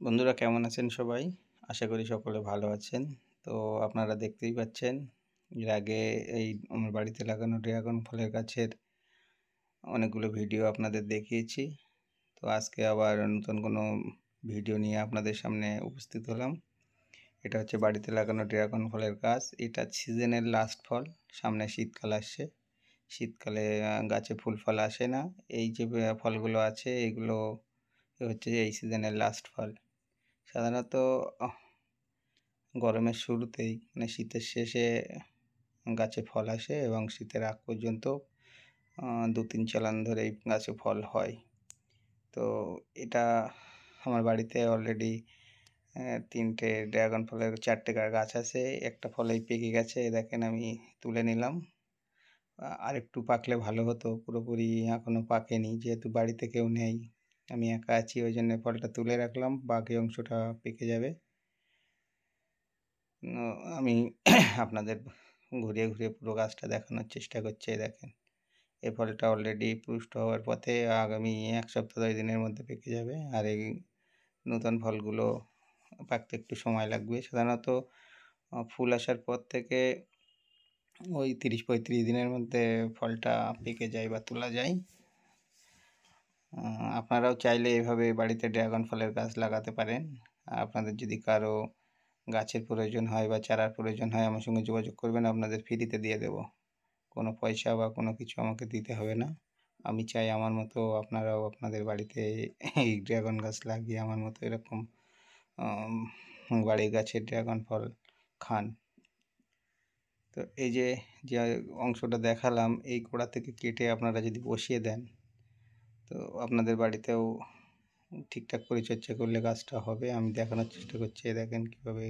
বন্ধুরা কেমন আছেন সবাই? আশা করি সকলে ভালো আছেন। তো আপনারা দেখতেই পাচ্ছেন এর আগে এই আমার বাড়িতে লাগানো ড্রাগন ফলের গাছের অনেকগুলো ভিডিও আপনাদের দেখিয়েছি। তো আজকে আবার নতুন কোনো ভিডিও নিয়ে আপনাদের সামনে উপস্থিত হলাম। এটা হচ্ছে বাড়িতে লাগানো ড্রাগন ফলের গাছ। এটা সিজনের লাস্ট ফল। সামনে শীতকাল আসছে। শীতকালে গাছে ফুল ফল আসে না। এই যে ফলগুলো আছে এগুলো হচ্ছে এই সিজনের লাস্ট ফল। সাধারণত গরমের শুরুতেই মানে শীতের শেষে গাছে ফল আসে এবং শীতের আগ পর্যন্ত ২-৩ চালান ধরেই গাছে ফল হয়। তো এটা আমার বাড়িতে অলরেডি ৩টে ড্রাগন ফলের ৪টে গাছ আছে। একটা ফলেই পেকে গেছে। দেখেন আমি তুলে নিলাম। আরেকটু পাকলে ভালো হতো। পুরোপুরি এখনও পাকেনি। যেহেতু বাড়িতে কেউ নেই, আমি একা আছি, ওই জন্য ফলটা তুলে রাখলাম। বাকি অংশটা পেকে যাবে। আমি আপনাদের ঘুরিয়ে ঘুরিয়ে পুরো গাছটা দেখানোর চেষ্টা করছি। দেখেন এই ফলটা অলরেডি পুষ্ট হওয়ার পথে, আগামী ১ সপ্তাহ ১০ দিনের মধ্যে পেকে যাবে। আর এই নতুন ফলগুলো পাকতে একটু সময় লাগবে। সাধারণত ফুল আসার পর থেকে ওই ৩০-৩৫ দিনের মধ্যে ফলটা পেকে যায় বা তোলা যায়। আপনারাও চাইলে এভাবে বাড়িতে ড্রাগন ফলের গাছ লাগাতে পারেন। আপনাদের যদি কারো গাছের প্রয়োজন হয় বা চারার প্রয়োজন হয়, আমার সঙ্গে যোগাযোগ করবেন, আপনাদের ফ্রিতে দিয়ে দেবো। কোনো পয়সা বা কোনো কিছু আমাকে দিতে হবে না। আমি চাই আমার মতো আপনারাও আপনাদের বাড়িতে এই ড্রাগন গাছ লাগিয়ে আমার মতো এরকম বাড়ির গাছের ড্রাগন ফল খান। তো এই যে অংশটা দেখালাম, এই গোড়া থেকে কেটে আপনারা যদি বসিয়ে দেন, তো আপনাদের বাড়িতেও ঠিকঠাক পরিচর্যা করলে গাছটা হবে। আমি দেখানোর চেষ্টা করছি। দেখেন কীভাবে